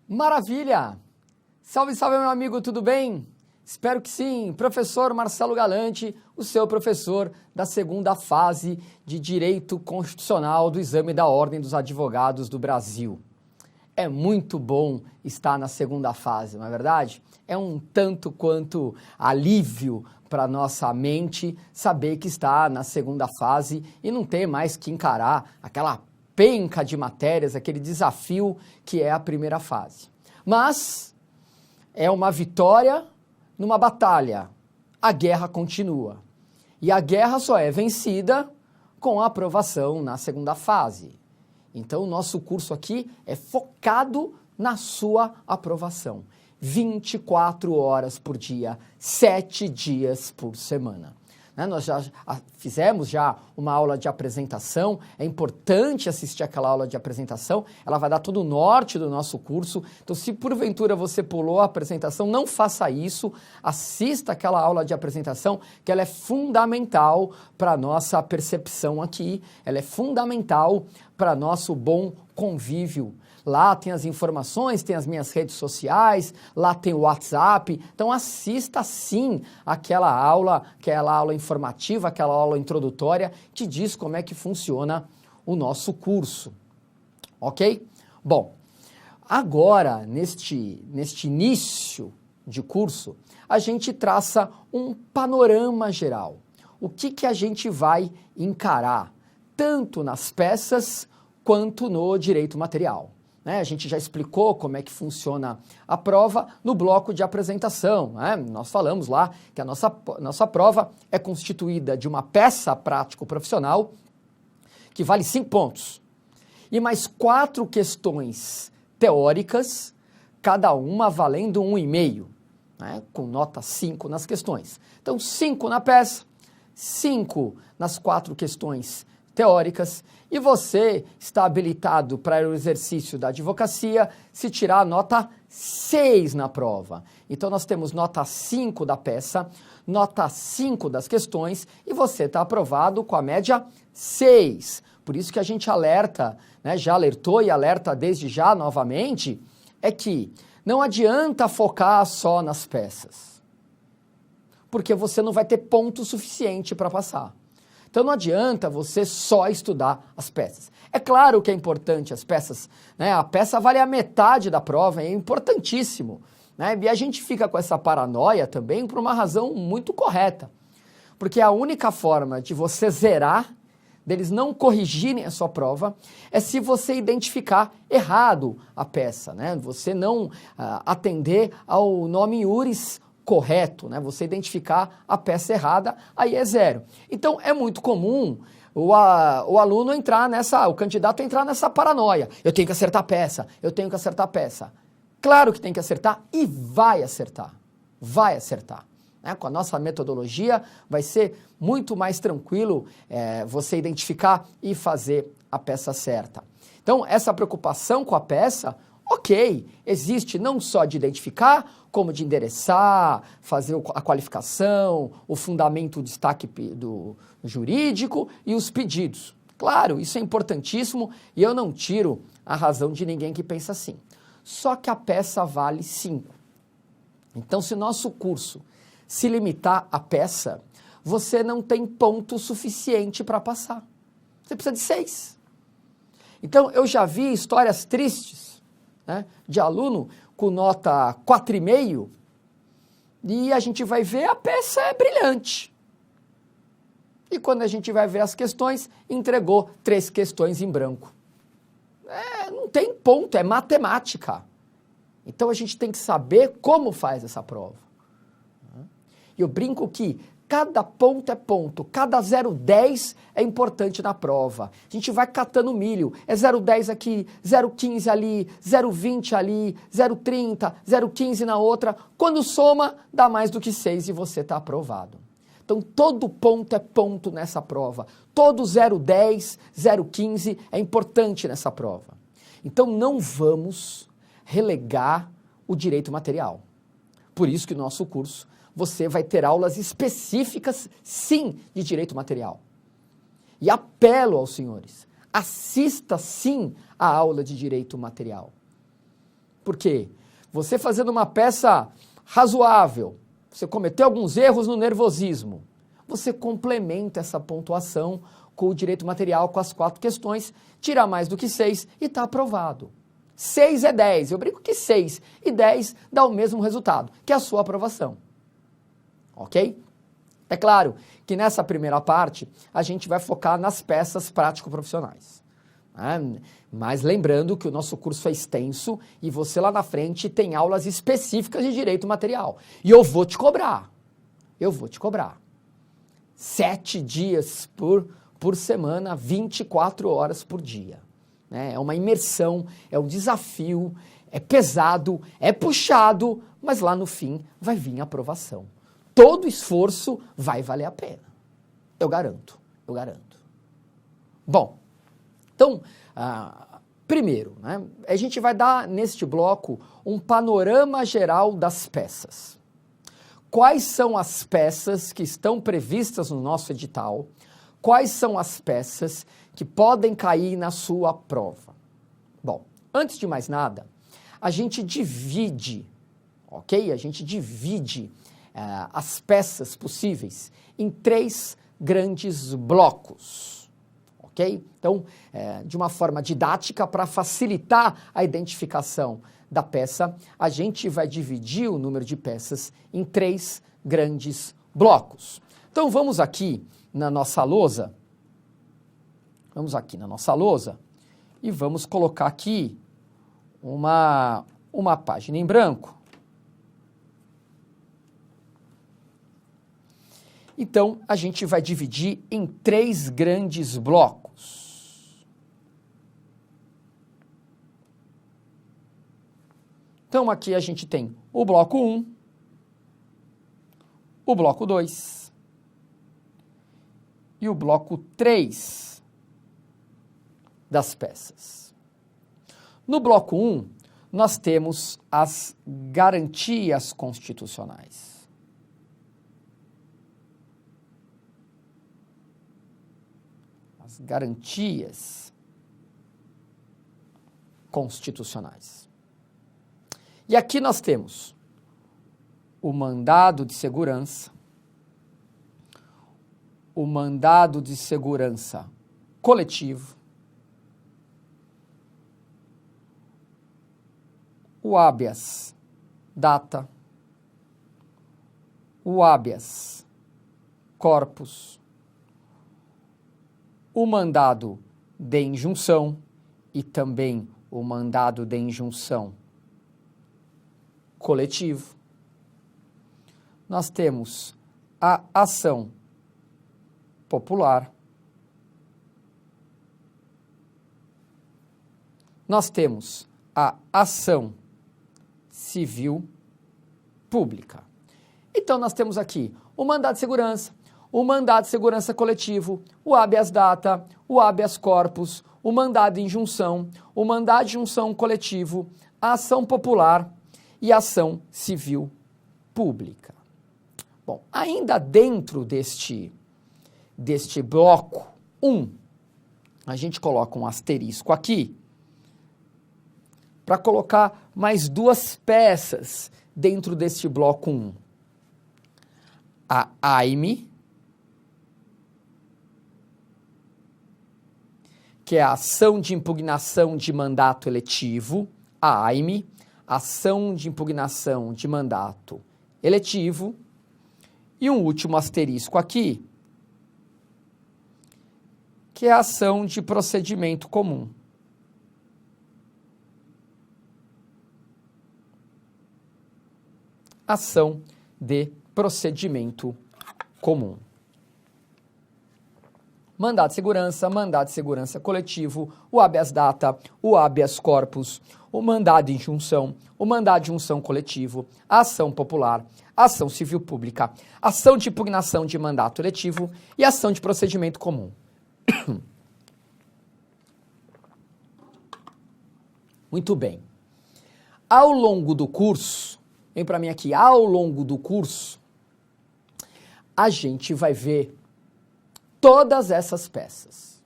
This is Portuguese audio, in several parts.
Maravilha! Salve, salve, meu amigo, tudo bem? Espero que sim. Professor Marcelo Galante, o seu professor da segunda fase de Direito Constitucional do Exame da Ordem dos Advogados do Brasil. É muito bom estar na segunda fase, não é verdade? É um tanto quanto alívio para nossa mente saber que está na segunda fase e não ter mais que encarar aquela penca de matérias, aquele desafio que é a primeira fase. Mas é uma vitória numa batalha. A guerra continua. E a guerra só é vencida com a aprovação na segunda fase. Então, o nosso curso aqui é focado na sua aprovação. 24 horas por dia, 7 dias por semana. Nós já fizemos uma aula de apresentação, é importante assistir aquela aula de apresentação, ela vai dar todo o norte do nosso curso, então se porventura você pulou a apresentação, não faça isso, assista aquela aula de apresentação, que ela é fundamental para a nossa percepção aqui, ela é fundamental para nosso bom convívio. Lá tem as informações, tem as minhas redes sociais, lá tem o WhatsApp, então assista sim aquela aula informativa, aquela aula introdutória que diz como é que funciona o nosso curso, ok? Bom, agora neste início de curso, a gente traça um panorama geral. O que a gente vai encarar, tanto nas peças quanto no direito material. A gente já explicou como é que funciona a prova no bloco de apresentação. Nós falamos lá que a nossa prova é constituída de uma peça prático-profissional que vale 5 pontos e mais 4 questões teóricas, cada uma valendo 1,5, com nota 5 nas questões. Então, 5 na peça, 5 nas 4 questões teóricas, e você está habilitado para o exercício da advocacia se tirar a nota 6 na prova. Então, nós temos nota 5 da peça, nota 5 das questões, e você está aprovado com a média 6. Por isso que a gente alerta, já alertou e alerta desde já novamente, é que não adianta focar só nas peças, porque você não vai ter ponto suficiente para passar. Então não adianta você só estudar as peças. É claro que é importante as peças, a peça vale a metade da prova, é importantíssimo. E a gente fica com essa paranoia também por uma razão muito correta. Porque a única forma de você zerar, deles não corrigirem a sua prova, é se você identificar errado a peça, Você não atender ao nome iuris correto, você identificar a peça errada, aí é 0. Então, é muito comum o aluno o candidato entrar nessa paranoia. Eu tenho que acertar a peça, eu tenho que acertar a peça. Claro que tem que acertar e vai acertar. Vai acertar. Com a nossa metodologia, vai ser muito mais tranquilo você identificar e fazer a peça certa. Então, essa preocupação com a peça, ok, existe não só de identificar, como de endereçar, fazer a qualificação, o fundamento, o destaque do jurídico e os pedidos. Claro, isso é importantíssimo e eu não tiro a razão de ninguém que pensa assim. Só que a peça vale 5. Então, se nosso curso se limitar à peça, você não tem ponto suficiente para passar. Você precisa de 6. Então, eu já vi histórias tristes, de aluno com nota 4,5 e a gente vai ver a peça é brilhante. E quando a gente vai ver as questões, entregou 3 questões em branco. Não tem ponto, é matemática. Então a gente tem que saber como faz essa prova. Eu brinco que cada ponto é ponto, cada 0,10 é importante na prova. A gente vai catando milho, é 0,10 aqui, 0,15 ali, 0,20 ali, 0,30, 0,15 na outra. Quando soma, dá mais do que 6 e você está aprovado. Então, todo ponto é ponto nessa prova. Todo 0,10, 0,15 é importante nessa prova. Então, não vamos relegar o direito material. Por isso que no nosso curso você vai ter aulas específicas, sim, de direito material. E apelo aos senhores, assista sim a aula de direito material. Por quê? Você fazendo uma peça razoável, você cometeu alguns erros no nervosismo, você complementa essa pontuação com o direito material, com as 4 questões, tira mais do que 6 e está aprovado. 6 é 10, eu brinco que 6 e 10 dá o mesmo resultado, que é a sua aprovação. Ok? É claro que nessa primeira parte a gente vai focar nas peças prático-profissionais. Né? Mas lembrando que o nosso curso é extenso e você lá na frente tem aulas específicas de direito material. E eu vou te cobrar. 7 dias por semana, 24 horas por dia. Né? É uma imersão, é um desafio, é pesado, é puxado, mas lá no fim vai vir a aprovação. Todo esforço vai valer a pena. Eu garanto. Bom, então, primeiro, né, a gente vai dar neste bloco um panorama geral das peças. Quais são as peças que estão previstas no nosso edital? Quais são as peças que podem cair na sua prova? Bom, antes de mais nada, a gente divide, ok? A gente divide as peças possíveis em 3 grandes blocos, ok? Então, de uma forma didática, para facilitar a identificação da peça, a gente vai dividir o número de peças em 3 grandes blocos. Então, vamos aqui na nossa lousa, e vamos colocar aqui uma página em branco. Então, a gente vai dividir em 3 grandes blocos. Então, aqui a gente tem o bloco 1, o bloco 2 e o bloco 3 das peças. No bloco 1, nós temos as garantias constitucionais. Garantias constitucionais. E aqui nós temos o mandado de segurança, o mandado de segurança coletivo, o habeas data, o habeas corpus, o mandado de injunção e também o mandado de injunção coletivo. Nós temos a ação popular. Nós temos a ação civil pública. Então, nós temos aqui o mandado de segurança, o mandado de segurança coletivo, o habeas data, o habeas corpus, o mandado de injunção, o mandado de injunção coletivo, a ação popular e a ação civil pública. Bom, ainda dentro deste bloco 1, a gente coloca um asterisco aqui para colocar mais 2 peças dentro deste bloco 1. A AIME, que é a ação de impugnação de mandato eletivo, a AIME, ação de impugnação de mandato eletivo, e um último asterisco aqui, que é a ação de procedimento comum. Ação de procedimento comum. Mandado de segurança coletivo, o habeas data, o habeas corpus, o mandado de injunção, o mandado de injunção coletivo, a ação popular, a ação civil pública, ação de impugnação de mandato eletivo e ação de procedimento comum. Muito bem. Ao longo do curso, vem para mim aqui, ao longo do curso, a gente vai ver todas essas peças.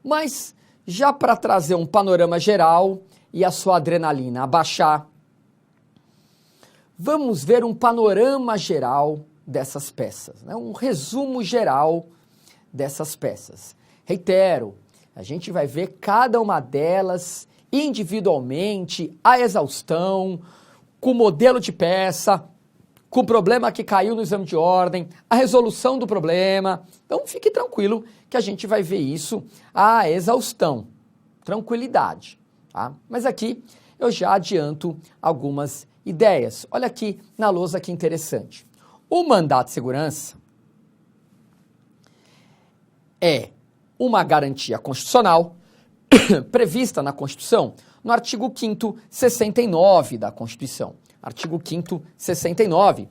Mas, já para trazer um panorama geral, e a sua adrenalina a baixar. Vamos ver um panorama geral dessas peças, né? Um resumo geral dessas peças. Reitero, a gente vai ver cada uma delas individualmente, a exaustão, com o modelo de peça, com o problema que caiu no exame de ordem, a resolução do problema. Então fique tranquilo que a gente vai ver isso à exaustão, tranquilidade, tá? Mas aqui eu já adianto algumas ideias. Olha aqui na lousa que interessante. O mandato de segurança é uma garantia constitucional prevista na Constituição, no artigo 5º, 69 da Constituição. Artigo 5º, 69,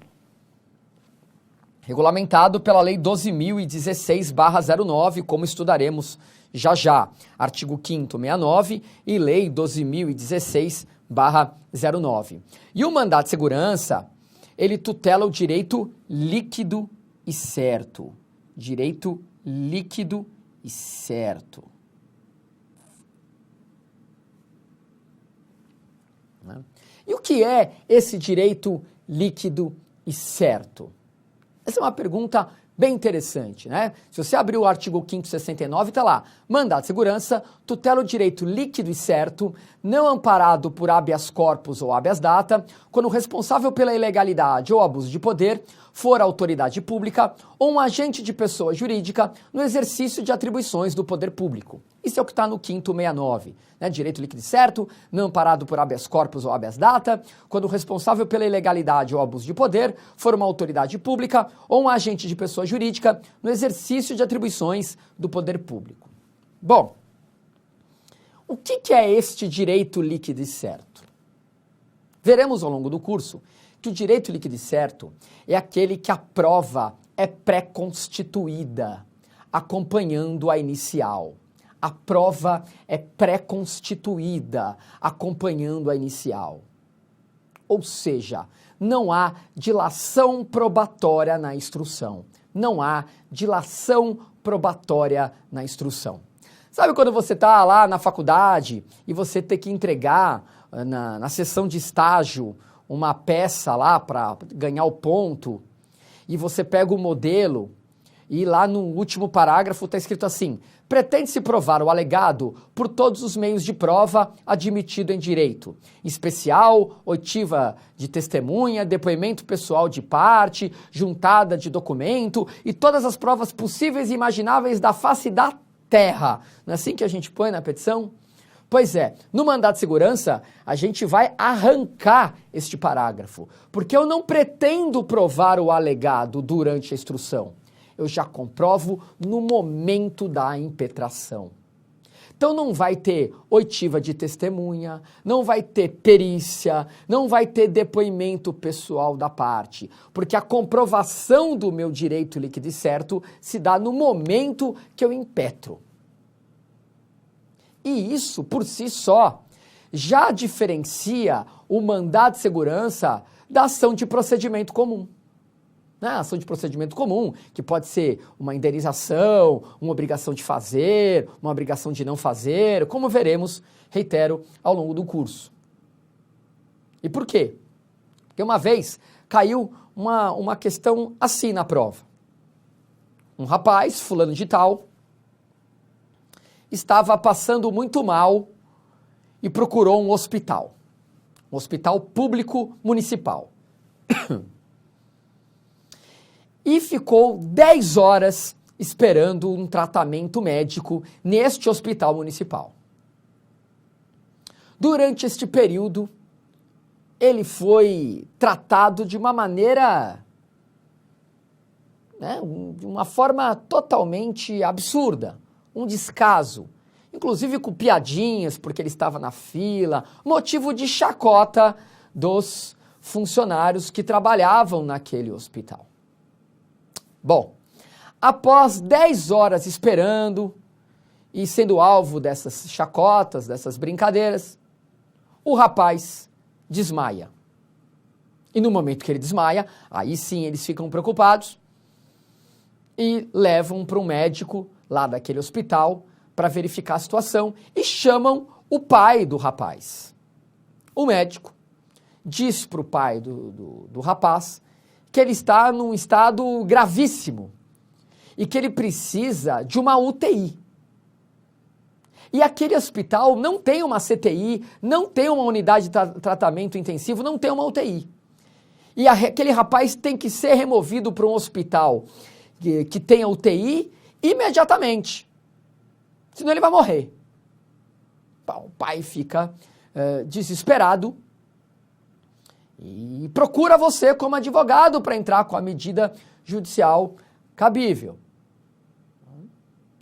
regulamentado pela Lei 12.016/09, como estudaremos já já. Artigo 5º, 69 e Lei 12.016/09. E o mandato de segurança, ele tutela o direito líquido e certo. Direito líquido e certo. E o que é esse direito líquido e certo? Essa é uma pergunta bem interessante, né? Se você abrir o artigo 5º, 69, está lá. Mandato de segurança tutela o direito líquido e certo, não amparado por habeas corpus ou habeas data, quando o responsável pela ilegalidade ou abuso de poder for a autoridade pública ou um agente de pessoa jurídica no exercício de atribuições do poder público. Isso é o que está no 5º, 69, né? Direito líquido e certo, não amparado por habeas corpus ou habeas data, quando o responsável pela ilegalidade ou abuso de poder for uma autoridade pública ou um agente de pessoa jurídica no exercício de atribuições do poder público. Bom, o que é este direito líquido e certo? Veremos ao longo do curso que o direito líquido e certo é aquele que a prova é pré-constituída, acompanhando a inicial. A prova é pré-constituída, acompanhando a inicial. Ou seja, não há dilação probatória na instrução. Não há dilação probatória na instrução. Sabe quando você está lá na faculdade e você tem que entregar na sessão de estágio uma peça lá para ganhar o ponto, e você pega o modelo e lá no último parágrafo está escrito assim: pretende-se provar o alegado por todos os meios de prova admitido em direito, em especial, oitiva de testemunha, depoimento pessoal de parte, juntada de documento e todas as provas possíveis e imagináveis da face da terra. Não é assim que a gente põe na petição? Pois é, no mandato de segurança, a gente vai arrancar este parágrafo, porque eu não pretendo provar o alegado durante a instrução. Eu já comprovo no momento da impetração. Então não vai ter oitiva de testemunha, não vai ter perícia, não vai ter depoimento pessoal da parte, porque a comprovação do meu direito líquido e certo se dá no momento que eu impetro. E isso, por si só, já diferencia o mandado de segurança da ação de procedimento comum. A ação de procedimento comum, que pode ser uma indenização, uma obrigação de fazer, uma obrigação de não fazer, como veremos, reitero, ao longo do curso. E por quê? Porque uma vez caiu uma questão assim na prova. Um rapaz, fulano de tal, estava passando muito mal e procurou um hospital público municipal. E ficou 10 horas esperando um tratamento médico neste hospital municipal. Durante este período, ele foi tratado de uma maneira, de uma forma totalmente absurda, um descaso, inclusive com piadinhas, porque ele estava na fila, motivo de chacota dos funcionários que trabalhavam naquele hospital. Bom, após 10 horas esperando e sendo alvo dessas chacotas, dessas brincadeiras, o rapaz desmaia. E no momento que ele desmaia, aí sim eles ficam preocupados e levam para um médico lá daquele hospital para verificar a situação e chamam o pai do rapaz. O médico diz para o pai do rapaz que ele está num estado gravíssimo e que ele precisa de uma UTI. E aquele hospital não tem uma CTI, não tem uma unidade de tratamento intensivo, não tem uma UTI. E aquele rapaz tem que ser removido para um hospital que tenha UTI imediatamente, senão ele vai morrer. O pai fica desesperado e procura você como advogado para entrar com a medida judicial cabível,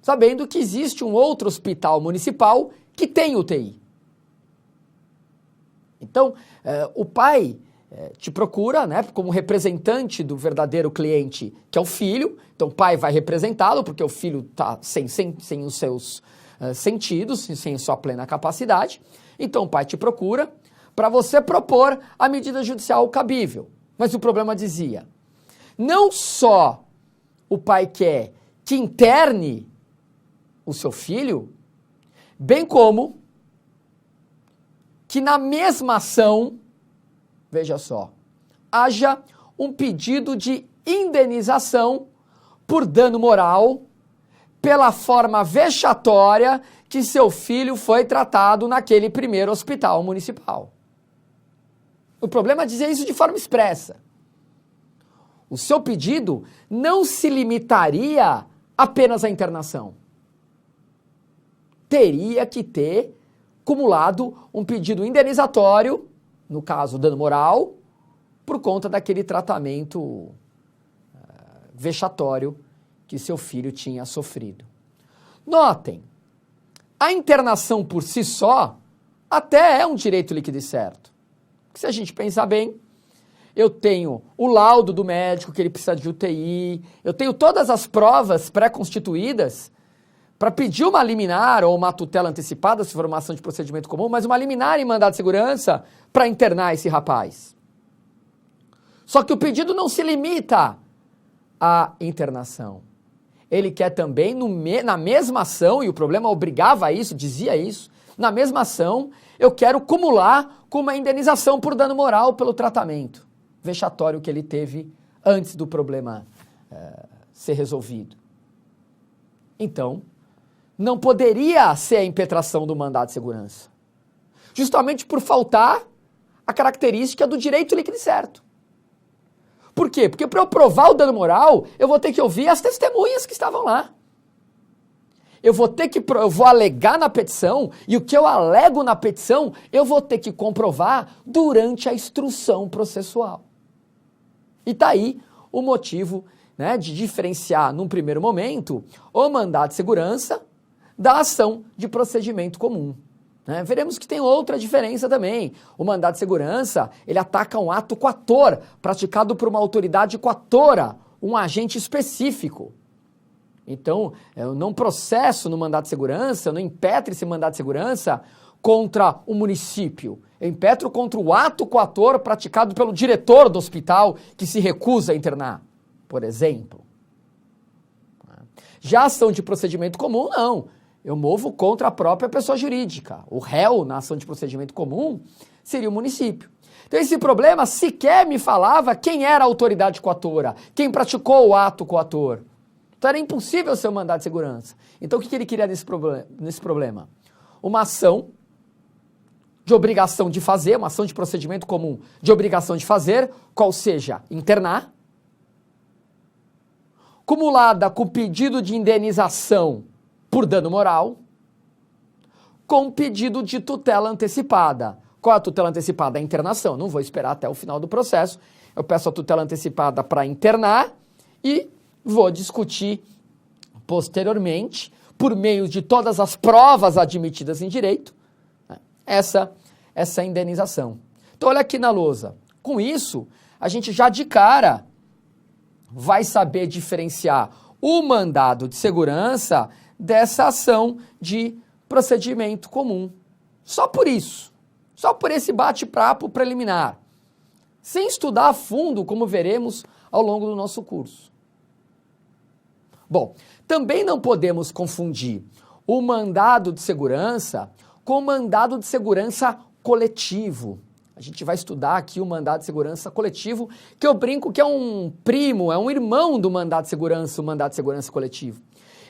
sabendo que existe um outro hospital municipal que tem UTI. Então, o pai te procura, né, como representante do verdadeiro cliente, que é o filho. Então, o pai vai representá-lo, porque o filho está sem os seus sentidos, sem sua plena capacidade. Então, o pai te procura para você propor a medida judicial cabível. Mas o problema dizia, não só o pai quer que interne o seu filho, bem como que na mesma ação, veja só, haja um pedido de indenização por dano moral pela forma vexatória que seu filho foi tratado naquele primeiro hospital municipal. O problema é dizer isso de forma expressa. O seu pedido não se limitaria apenas à internação. Teria que ter acumulado um pedido indenizatório, no caso, dano moral, por conta daquele tratamento vexatório que seu filho tinha sofrido. Notem, a internação por si só até é um direito líquido e certo. Porque se a gente pensar bem, eu tenho o laudo do médico que ele precisa de UTI, eu tenho todas as provas pré-constituídas para pedir uma liminar ou uma tutela antecipada, se for uma ação de procedimento comum, mas uma liminar em mandado de segurança para internar esse rapaz. Só que o pedido não se limita à internação. Ele quer também, na mesma ação, e o problema obrigava a isso, dizia isso, na mesma ação, eu quero cumular com uma indenização por dano moral pelo tratamento vexatório que ele teve antes do problema ser resolvido. Então, não poderia ser a impetração do mandado de segurança, justamente por faltar a característica do direito líquido e certo. Por quê? Porque para eu provar o dano moral, eu vou ter que ouvir as testemunhas que estavam lá. Eu vou alegar na petição, e o que eu alego na petição, eu vou ter que comprovar durante a instrução processual. E está aí o motivo, né, de diferenciar, num primeiro momento, o mandado de segurança da ação de procedimento comum. Né? Veremos que tem outra diferença também. O mandado de segurança, ele ataca um ato coator, praticado por uma autoridade coatora, um agente específico. Então, eu não processo no mandado de segurança, eu não impetro esse mandado de segurança contra o município. Eu impetro contra o ato coator praticado pelo diretor do hospital que se recusa a internar, por exemplo. Já a ação de procedimento comum, não. Eu movo contra a própria pessoa jurídica. O réu na ação de procedimento comum seria o município. Então esse problema sequer me falava quem era a autoridade coatora, quem praticou o ato coator. Então era impossível ser um mandado de segurança. Então o que ele queria nesse problema? Uma ação de obrigação de fazer, uma ação de procedimento comum de obrigação de fazer, qual seja, internar, cumulada com pedido de indenização por dano moral, com pedido de tutela antecipada. Qual é a tutela antecipada? A internação. Não vou esperar até o final do processo. Eu peço a tutela antecipada para internar e vou discutir posteriormente, por meio de todas as provas admitidas em direito, essa indenização. Então, olha aqui na lousa. Com isso, a gente já de cara vai saber diferenciar o mandado de segurança dessa ação de procedimento comum. Só por isso. Só por esse bate-papo preliminar. Sem estudar a fundo, como veremos ao longo do nosso curso. Bom, também não podemos confundir o mandado de segurança com mandado de segurança coletivo. A gente vai estudar aqui o mandado de segurança coletivo, que eu brinco que é um primo, é um irmão do mandado de segurança, o mandado de segurança coletivo.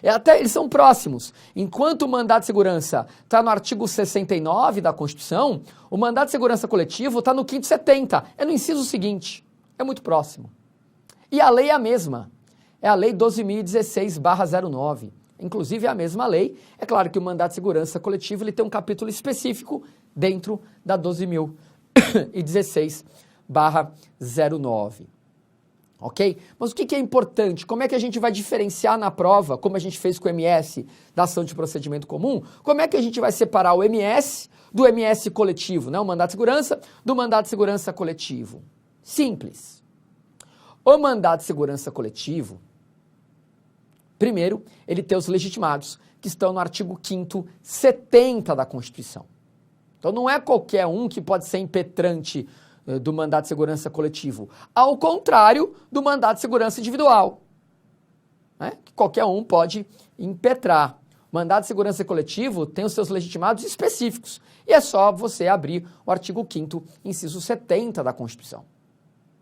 Até eles são próximos. Enquanto o mandado de segurança está no artigo 69 da Constituição, o mandado de segurança coletivo está no 570, é no inciso seguinte, é muito próximo. E a lei é a mesma, é a lei 12.016/09. Inclusive é a mesma lei, é claro que o mandado de segurança coletivo ele tem um capítulo específico dentro da 12.016/09. Ok? Mas o que é importante? Como é que a gente vai diferenciar na prova, como a gente fez com o MS da ação de procedimento comum? Como é que a gente vai separar o MS do MS coletivo, né? O mandado de segurança do mandado de segurança coletivo? Simples. O mandado de segurança coletivo, primeiro, ele tem os legitimados, que estão no artigo 5º, 70 da Constituição. Então não é qualquer um que pode ser impetrante do mandado de segurança coletivo, ao contrário do mandado de segurança individual, né? Que qualquer um pode impetrar. O mandado de segurança coletivo tem os seus legitimados específicos, e é só você abrir o artigo 5º, inciso 70 da Constituição.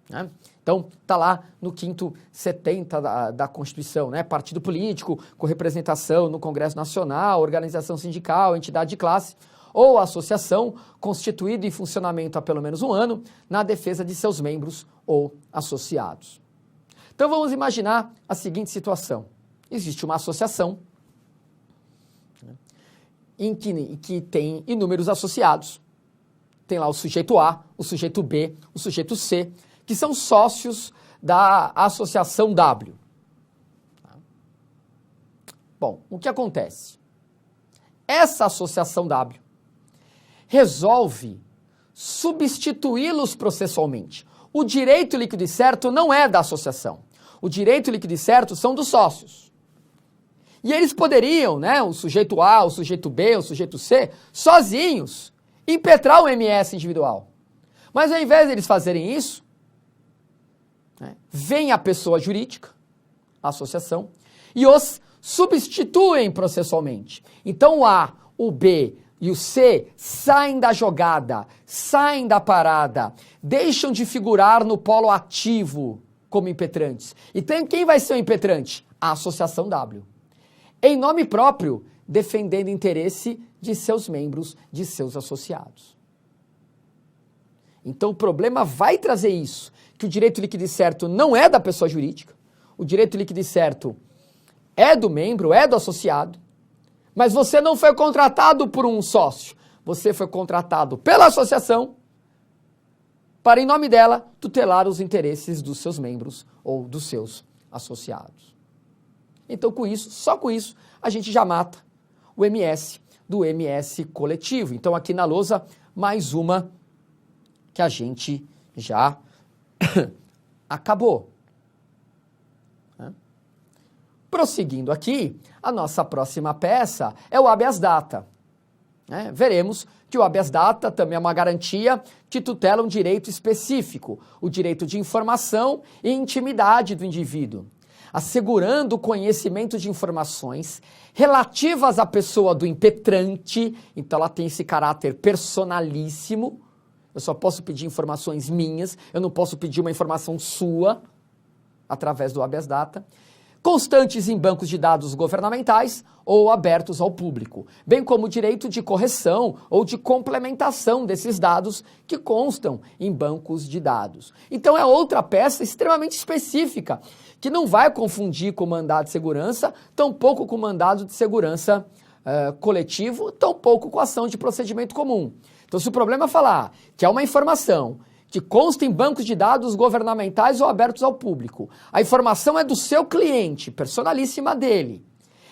Né? Então, está lá no 5º 70 da Constituição, né? Partido político com representação no Congresso Nacional, organização sindical, entidade de classe, ou associação constituída em funcionamento há pelo menos um ano na defesa de seus membros ou associados. Então vamos imaginar a seguinte situação. Existe uma associação, né, em que tem inúmeros associados. Tem lá o sujeito A, o sujeito B, o sujeito C, que são sócios da associação W. Bom, o que acontece? Essa associação W resolve substituí-los processualmente. O direito líquido e certo não é da associação. O direito líquido e certo são dos sócios. E eles poderiam, né, o sujeito A, o sujeito B, o sujeito C, sozinhos, impetrar o MS individual. Mas ao invés de eles fazerem isso, né, vem a pessoa jurídica, a associação, e os substituem processualmente. Então o A, o B e o C saem da jogada, saem da parada, deixam de figurar no polo ativo como impetrantes. Então quem vai ser o impetrante? A associação W. Em nome próprio, defendendo o interesse de seus membros, de seus associados. Então o problema vai trazer isso, que o direito líquido e certo não é da pessoa jurídica, o direito líquido e certo é do membro, é do associado, mas você não foi contratado por um sócio, você foi contratado pela associação para, em nome dela, tutelar os interesses dos seus membros ou dos seus associados. Então, com isso, só com isso, a gente já mata o MS do MS coletivo. Então, aqui na lousa, mais uma que a gente já acabou. Prosseguindo aqui, a nossa próxima peça é o habeas data. Né? Veremos que o habeas data também é uma garantia que tutela um direito específico, o direito de informação e intimidade do indivíduo, assegurando o conhecimento de informações relativas à pessoa do impetrante, então ela tem esse caráter personalíssimo, eu só posso pedir informações minhas, eu não posso pedir uma informação sua, através do habeas data, constantes em bancos de dados governamentais ou abertos ao público, bem como o direito de correção ou de complementação desses dados que constam em bancos de dados. Então é outra peça extremamente específica, que não vai confundir com o mandado de segurança, tampouco com o mandado de segurança coletivo, tampouco com a ação de procedimento comum. Então se o problema é falar que é uma informação que consta em bancos de dados governamentais ou abertos ao público. A informação é do seu cliente, personalíssima dele.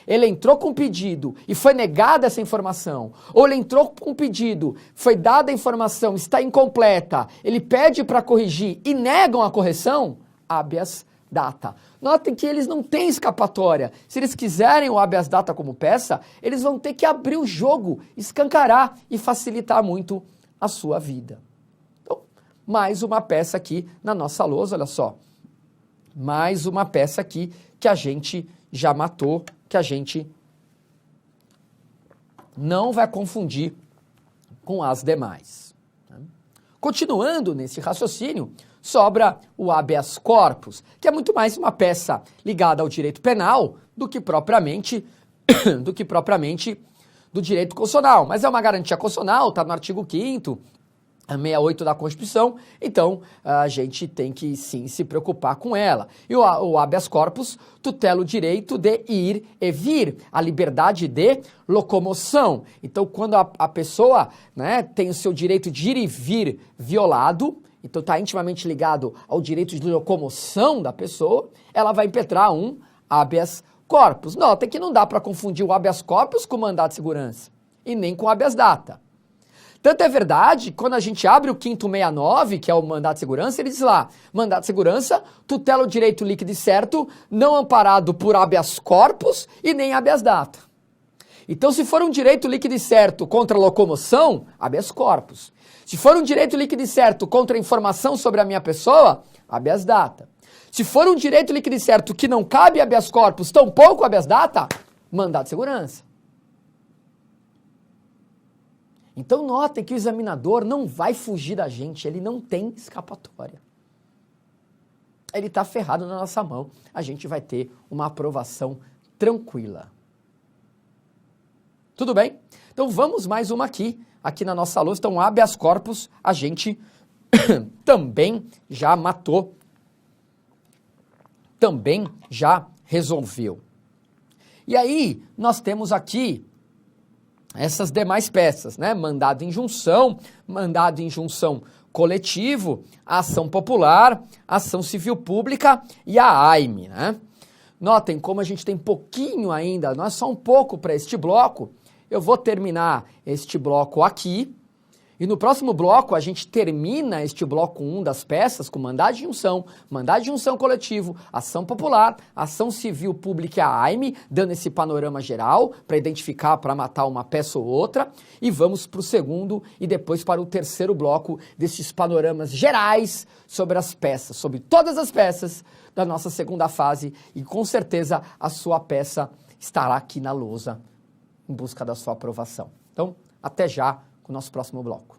Ele entrou com um pedido e foi negada essa informação. Ou ele entrou com um pedido, foi dada a informação, está incompleta. Ele pede para corrigir e negam a correção, habeas data. Notem que eles não têm escapatória. Se eles quiserem o habeas data como peça, eles vão ter que abrir o jogo, escancarar e facilitar muito a sua vida. Mais uma peça aqui na nossa lousa, olha só. Mais uma peça aqui que a gente já matou, que a gente não vai confundir com as demais. Continuando nesse raciocínio, sobra o habeas corpus, que é muito mais uma peça ligada ao direito penal do que propriamente do direito constitucional. Mas é uma garantia constitucional, está no artigo 5º, 68 da Constituição, então a gente tem que sim se preocupar com ela. E o habeas corpus tutela o direito de ir e vir, a liberdade de locomoção. Então, quando a pessoa, né, tem o seu direito de ir e vir violado, então está intimamente ligado ao direito de locomoção da pessoa, ela vai impetrar um habeas corpus. Nota que não dá para confundir o habeas corpus com o mandado de segurança, e nem com o habeas data. Tanto é verdade, quando a gente abre o 569, que é o mandado de segurança, ele diz lá, mandado de segurança tutela o direito líquido e certo, não amparado por habeas corpus e nem habeas data. Então, se for um direito líquido e certo contra a locomoção, habeas corpus. Se for um direito líquido e certo contra a informação sobre a minha pessoa, habeas data. Se for um direito líquido e certo que não cabe habeas corpus, tampouco habeas data, mandado de segurança. Então notem que o examinador não vai fugir da gente, ele não tem escapatória. Ele está ferrado na nossa mão, a gente vai ter uma aprovação tranquila. Tudo bem? Então vamos mais uma aqui na nossa lousa. Então habeas corpus a gente também já matou, também já resolveu. E aí nós temos aqui essas demais peças, né? Mandado em injunção coletivo, ação popular, ação civil pública e a AIME, né? Notem como a gente tem pouquinho ainda, nós só um pouco para este bloco. Eu vou terminar este bloco aqui. E no próximo bloco, a gente termina este bloco 1 das peças com mandado de injunção coletivo, ação popular, ação civil pública e a AIME, dando esse panorama geral para identificar, para matar uma peça ou outra. E vamos para o segundo e depois para o terceiro bloco desses panoramas gerais sobre as peças, sobre todas as peças da nossa segunda fase. E com certeza a sua peça estará aqui na lousa em busca da sua aprovação. Então, até já com o nosso próximo bloco.